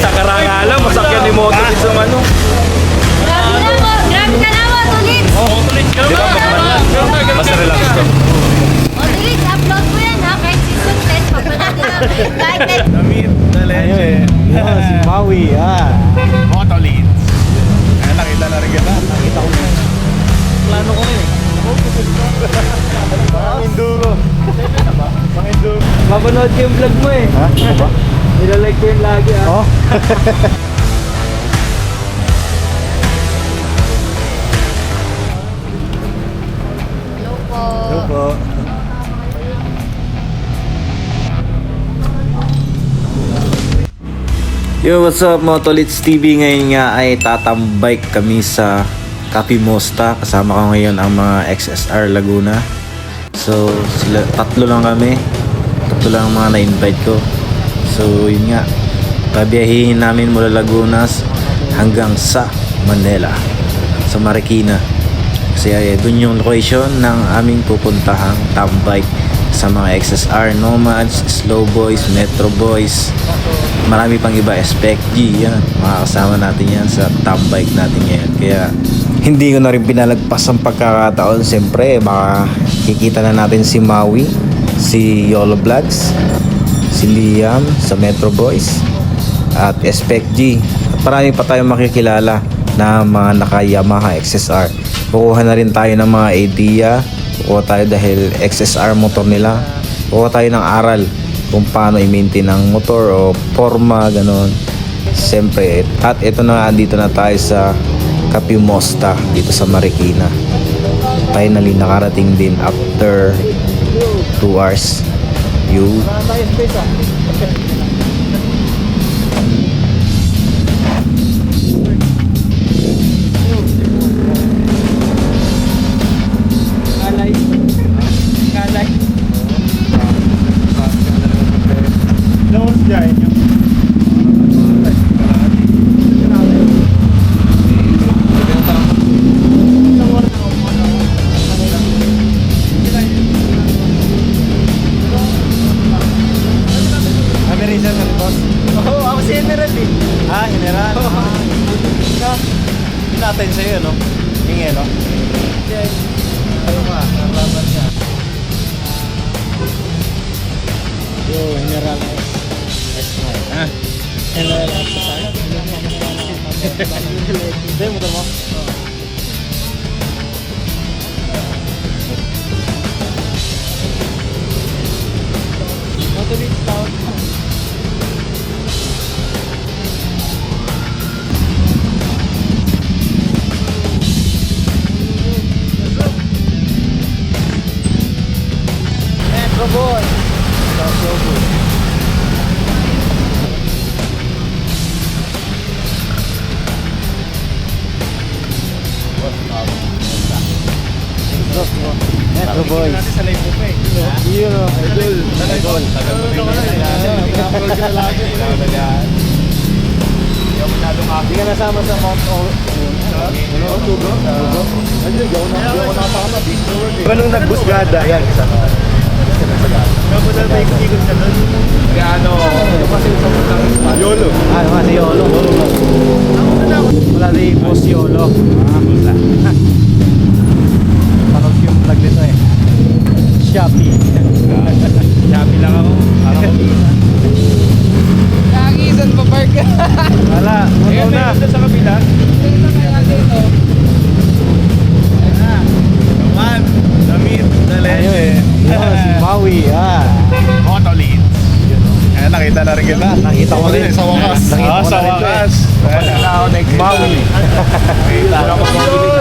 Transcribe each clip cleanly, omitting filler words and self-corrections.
Nakaranga lang, masakyan ni Moto sa ano. Grabe ka naman, ulit! Basta relax ko. Ulit, upload mo yan ha, kahit season 10, papanood namin. Kahit Damit, Ayun eh. Yun, si Maui. Motolins. Ayan, nakita na rin kita. Nakita ko na. Plano ko rin eh. Pang enduro. Pang enduro. Mapanood ko yung vlog mo eh. Ha? Ano ba? Nilalike ko yun lagi ah. Oh. Hello po. Hello po. Yo, what's up Motolits TV? Ngayon nga ay tatambike kami sa Cafe Mosta. Kasama ko ngayon ang mga XSR Laguna. So, tatlo lang kami. Tatlo lang ang mga na-invite ko. So, yun nga. Pabiyahihin namin mula Lagunas hanggang sa Manila. Sa Marikina. Kasi dun yung location ng aming pupuntahang tambike sa mga XSR Nomads, Slow Boys, Metro Boys, marami pang iba, Spec G, yan, makakasama natin yan sa tambike natin ngayon. Kaya hindi ko na rin pinalagpas ang pagkakataon. Siyempre makikita na natin si Maui, si Yolo Vlogs, si Liam sa Metro Boys at Spec G, at marami pa tayong makikilala na mga naka Yamaha XSR. Kukuha na rin tayo ng mga idea. Kukuha tayo dahil XSR motor nila. Kukuha tayo ng aral kung paano i-maintain ang motor o forma, ganon. Siyempre, at ito na, andito na tayo sa Cafe Mosta dito sa Marikina. Finally, nakarating din after 2 hours. You natin sa'yo, no? Hingi, no? Ano ka? Naraban ka. Yo, General S9. Ha? General S9? Hindi, motor mo? Motolins Town. Metro Boy. Metro Boy. Metro Boy. Natin sa live mo pa eh. Yun o, idol. Idol. Hindi ka nasama sa Mount Tugo? Hindi ako nakatama. Anong nagbusgada? Yan, isa na. Kapag na may ikot ka doon. Kaya ano, Yolo. Ah, naman si Yolo. Wala di Boss Yolo. Wala. Panog yung vlog nito eh. Shopee. Shopee lang ako. Nakisan pa park ka. Wala, Ayan una. na, sa kabila. Naman, damit, dali. Ayun eh. Yun, si Maui. Motolins. Ayan, nakita na rin kita. Nakita ko rin. Sa wakas. Nakita ko Sa na rin to eh. wakas. Ayan na ako next Maui. Nakita na ako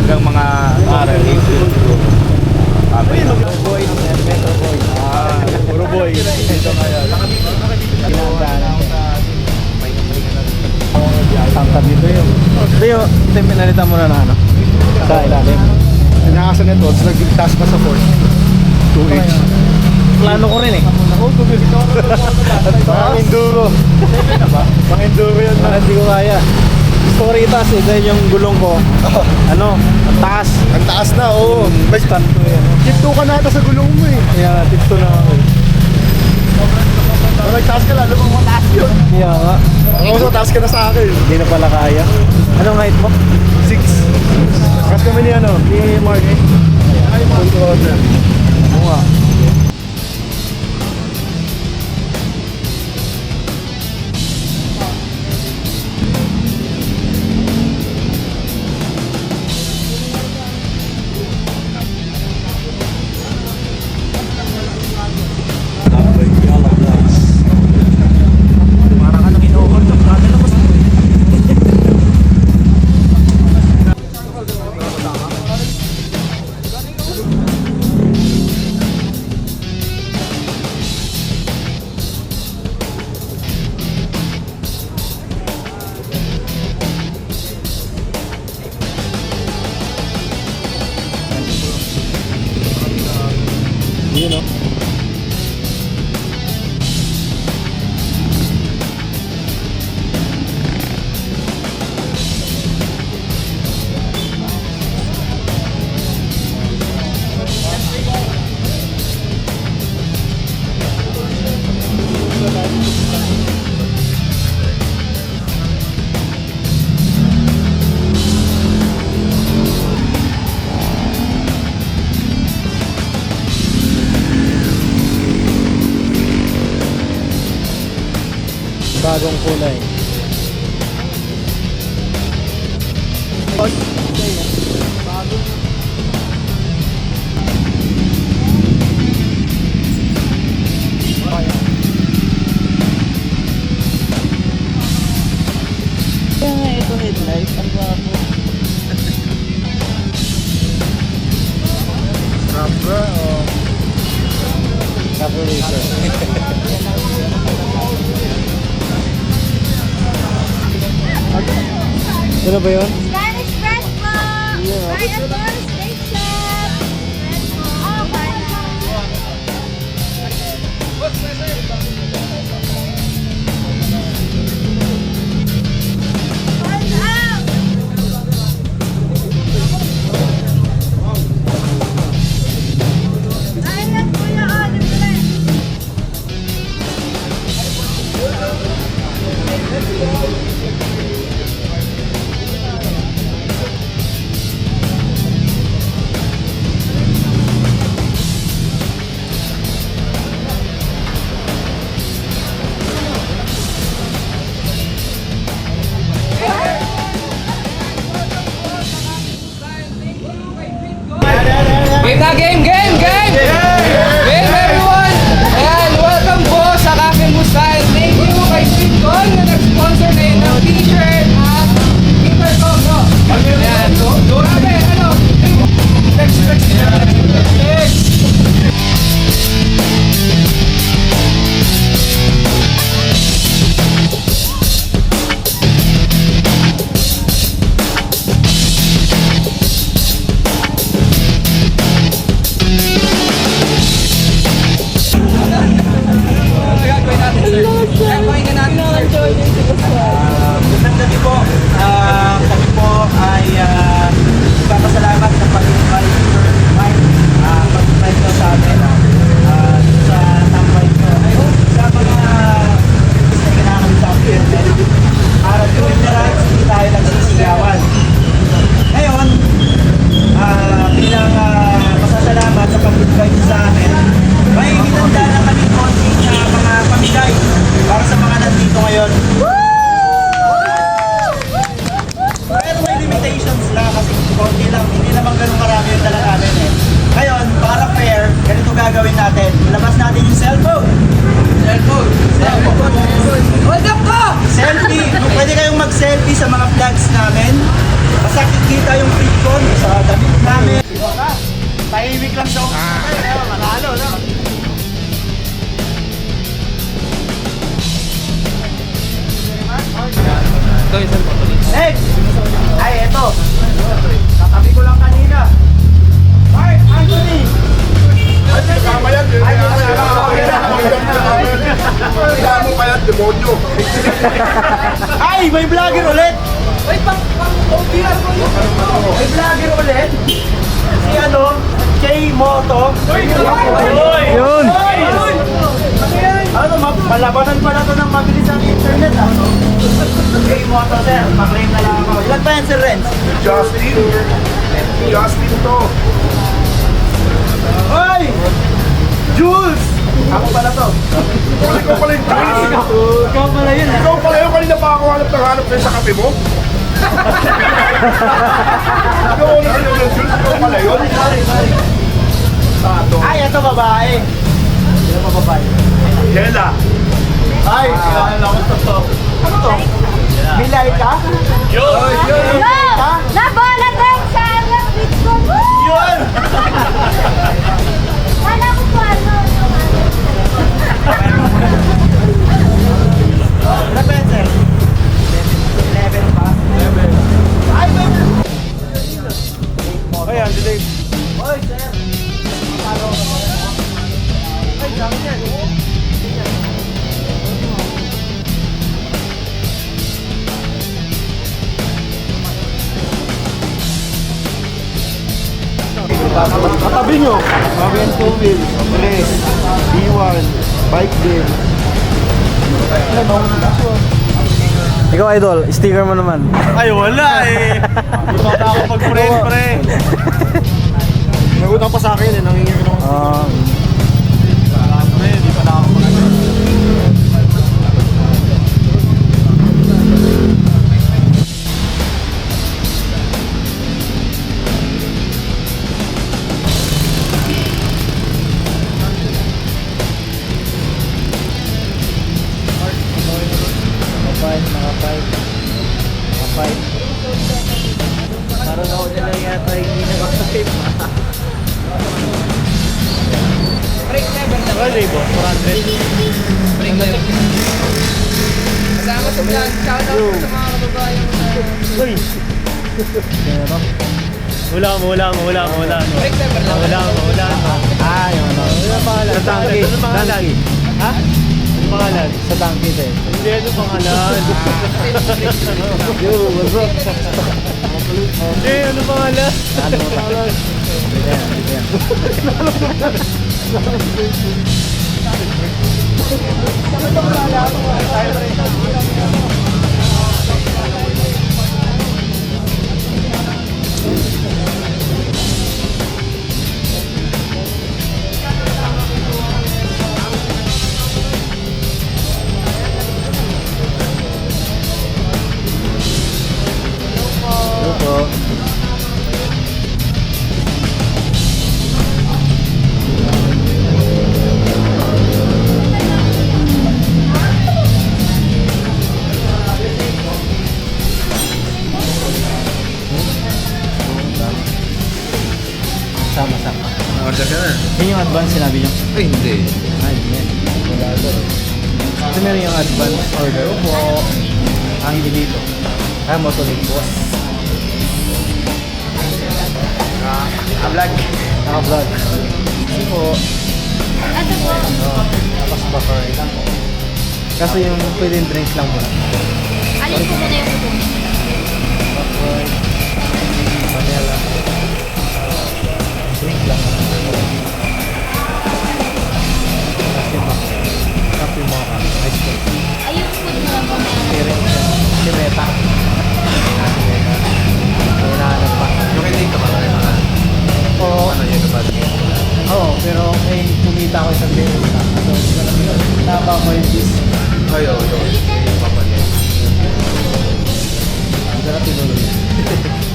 hanggang mga aral. Metro Boy. Metro Boy. Puro boy. Ito kaya. Tangkad dito yun. Ito yung pinalita mo na ano? Sa ilalim. Pinakasan nito, nagtaas pa sa 2H. Plano ko rin eh. Pang enduro. Pang enduro yan. Hindi ko kaya. Gusto ko rin itaas eh. Dahil yung gulong ko, ano, ang taas. Ang taas na, oo. May Stand ko yan. tip 2 ka na ata sa gulong mo eh. Kaya tip to na ako. Kung nagtaas ka, lalo mong mataas yun. Kaya nga. Ako sa taas ka na sa akin. Hindi na pala kaya. Anong height mo? 6. Kasi kami ni Mark eh. Ay, Mark order. Oo nga. Yun o. Bagong kulay. Kaya nga ito headlight, ang gwapo. Rapper o... Calculator. Ano ba yun? Spanish bread po! Ryan Boy Station! Bread po. Oh, Ryan, kuya, oh, libre. Game na, game! Game everyone! Ayan, welcome po sa Cafe Mustan. Thank you kay Sweetcon na nag-sponsor na yun ng t-shirt at intercom, no? Ayan, so, grabe, ano? Next! Gagawin natin, sir. Gagawin na natin, sir. Magandang gabi po. Kami po ay nagpapasalamat sa pag-invite Sir Mike. Pag-invite ko sa amin sa tambay ko. I hope sa mga na kinakami sa appearment. Para during the rides, hindi tayo nagsisigawan. Ngayon, bilang pasasalamat sa pag-invite sa amin, may hinanda na kami konting mga pamigay para sa mga nandito ngayon. Pero may limitations lang kasi konti lang, hindi naman ganun marami yung dala namin eh. Ngayon, para fair, ganito gagawin natin. Labas natin yung cellphone. Hold up ko! Selfie. Pwede kayong mag-selfie sa mga vlogs namin. Basta kikita yung freakon sa damit namin. Tahimik lang siya. Manalo, no? Ito yung cellphone ulit. Next! Ay, eto. Katabi ko lang kanina. Mark Anthony! Kasama yan. Kasama pa yan, demonyo. Ay, may vlogger ulit! Wait, pang-OPR mo yun. May vlogger ulit! Si K-Moto. Yun! Ano, Palabanan pala to ng mabilis ang internet ah. Okay, moto sir, maklaim na lang ako. Ilan ba yan sir Renz? Justin. Justin to. Hoy! Jules! Ako pala to. Ikaw pala yung Ikaw pala yun ah. Ikaw pala yung kanina pa ako hanap sa'yo sa kape mo. Ikaw na kayo ng Jules. Ikaw pala yun. Ay, ito babae. Ito pa babae. Hela. Ay, ano ako to? Ano to? Milay ka? Yo! Nabola tayo sa outfit ko! Yun! Kala ko po ano. Ilan ba yan sir? 11 pa? 11. Ay, Ayan, delay. Oy, sir! Ay, dami yan. Katabi nyo. Mavian 2 wheels, Tres, B1, bike din. Ikaw idol, sticker mo naman. Ay, wala eh. Hindi pa ako pag-friend, pre. Nagutang pa sa akin eh, nangingi ko Ah, pre, hindi pa na ako Parang ako na lang yata hindi nag-type. Break never na. Well, Rebo, 400. Break never. Kasama sa vlog. Shout out po sa mga kababayan. Uy! Wala mo. Break never lang. Wala mo. ah, yun. Ano pangalan? Sa Tangki. Ano pangalan? Tangki. Ha? Ano pangalan? Sa Tangki din. Hindi, ano pangalan? Yo, what's up? Hindi, ano pangalan? Ano mo pangalan? Sama-sama. Order ka na. Yun yung advance sinabi niyo? Ay, hindi. Ay, yan. Wala doon. Ito meron yung advance order po. Ang hindi dito. Ah, motolik po. Vlog. Naka-vlog. Kasi po, Ito po. tapos buffer lang po. Kaso yung pwedeng drinks lang muna. Alin ko muna yung upo? Buffer, vanilla, drink lang. Kasi buffer. Kape mo ka. Ice cream. Ay, yung food mo lang po meron. Siren siya. Si Meta. Si Meta. So, hinahanap pa. Yung hindi ka pala rin. Oo. Ano yun ba? Oo, pero may kumita ko isang beses na. So, tama ko yung bis. Ay, oo, yun. Yung papalit. Ang sarap tinulog.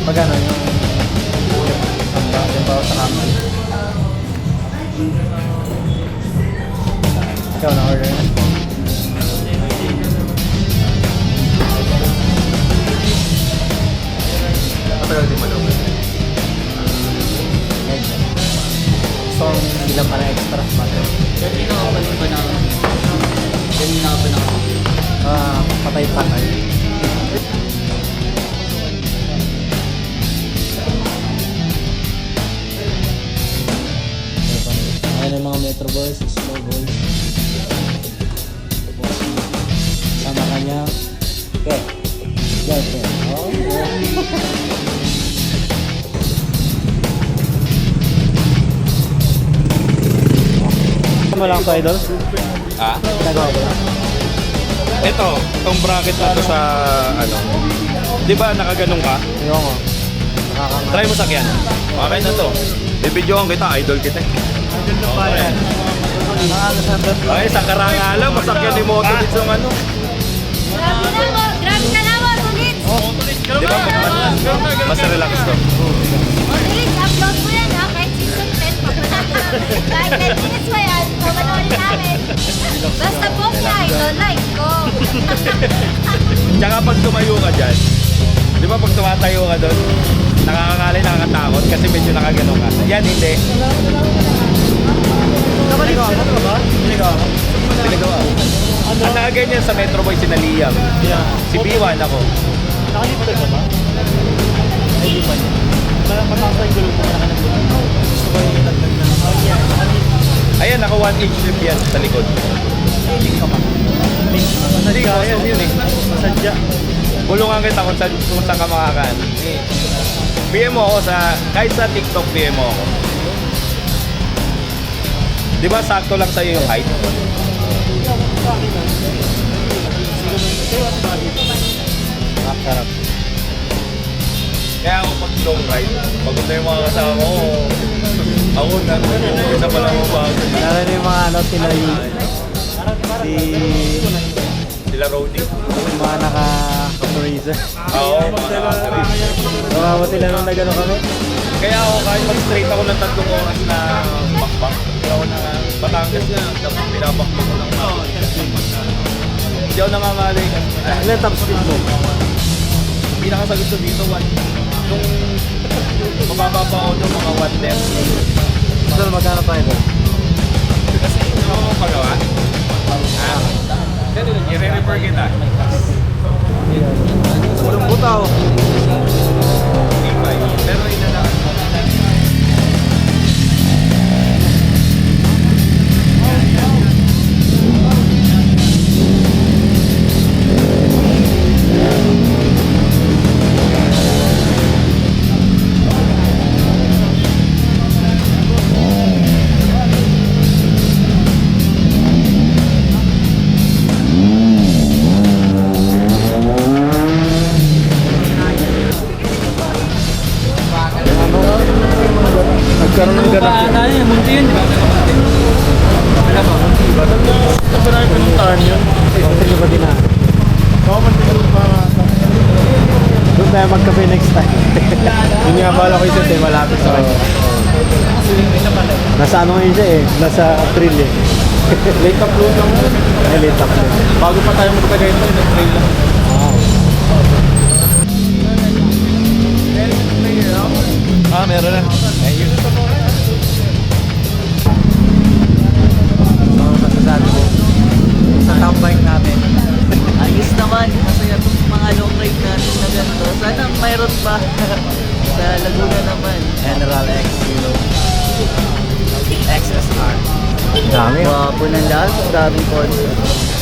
Pag ano, yung ba sa kamay. Ikaw na order na. Matagal din man ako. So, bilang pala extra butter. Ah, patay-patay. Ayan ang mga Metro Boys, Small Boys. Sama kanya. Okay. Girlfriend. Oh, yeah. mo lang to, idol? Ah? Ginagawa mo lang. Ito, itong bracket na to sa ano. Di ba nakaganong ka? Yung ko. Try mo sakyan. Okay na to. Bibidyohan kita, idol kita. Okay. Okay, sa karangalan, masakyan ni Motolits yung ano. Grabe ka naman, Tulits! Di ba? Mas relax to. Tulits, upload mo yan ha, kahit season 10 pa. Kahit 10 minutes pa yan, papanoorin namin. Basta post na, like ko. Tsaka pag tumayo ka dyan, di ba pag tumatayo ka doon, nakakangalay, nakakatakot kasi medyo nakaganong ka. Yan, hindi. Ginagawa mo ba? Ginagawa mo? Pinagawa. Ang nakaganyan sa Metro Boy, si Naliyam. Yeah. Si B1 ako. Nakalimutan ka ba? Hindi pa. Mataas na yung gulong mo. Gusto ko yung tagdag na. Ayan, naka 1-inch strip yan sa likod. Link ka ba? Link. Hindi ko, Masadya. yun eh. Masadya. Bulungan kita kung saan ka makakaan. PM mo ako kahit sa TikTok PM mo ako. Di ba sakto lang sa'yo yung height? Sarap. Kaya ako pag long ride, pagod na yung mga kasama ko, ako na, isa pa lang ako bago. Lalo na yung mga ano, sila yung Sila roadie. yung mga naka-freezer. Oo, mga nakakariz. Namamati lang nung nagano kami. Kaya ako kahit mag-straight ako ng 3 oras na bakbak, ako na Batangas na, tapos pinabakbak ko ng mga. Hindi ako nangangalay kasi. Ilan top speed mo? Pinakasagot ko dito, nung mababa pa ako nung mga 110. Gusto na magkano tayo doon? Kasi ito ako pagawa. Ganun, i-refer kita. Walang butaw. Pero ina na. Nagkaroon ng ganap. Ano yun? Munti yun, di ba? Wala ba? Munti ba? Ito na yung pinuntahan yun. Ito ba din na? Oo, doon tayo magkape next time. Yun nga bala ko isa tayo malapit sa kanya. Nasa ano ngayon siya eh? Nasa April eh. Late upload lang mo. Ay, late up din. Bago pa tayo magtagay ito, nag-trail lang. Meron na. Ayun. So, masasabi ko sa top bike natin. Ayos naman. Masaya itong mga long ride natin na ganito. Sana mayroon pa sa Laguna naman. General X, XSR. Dami. Wapo ng lahat. Daming concept.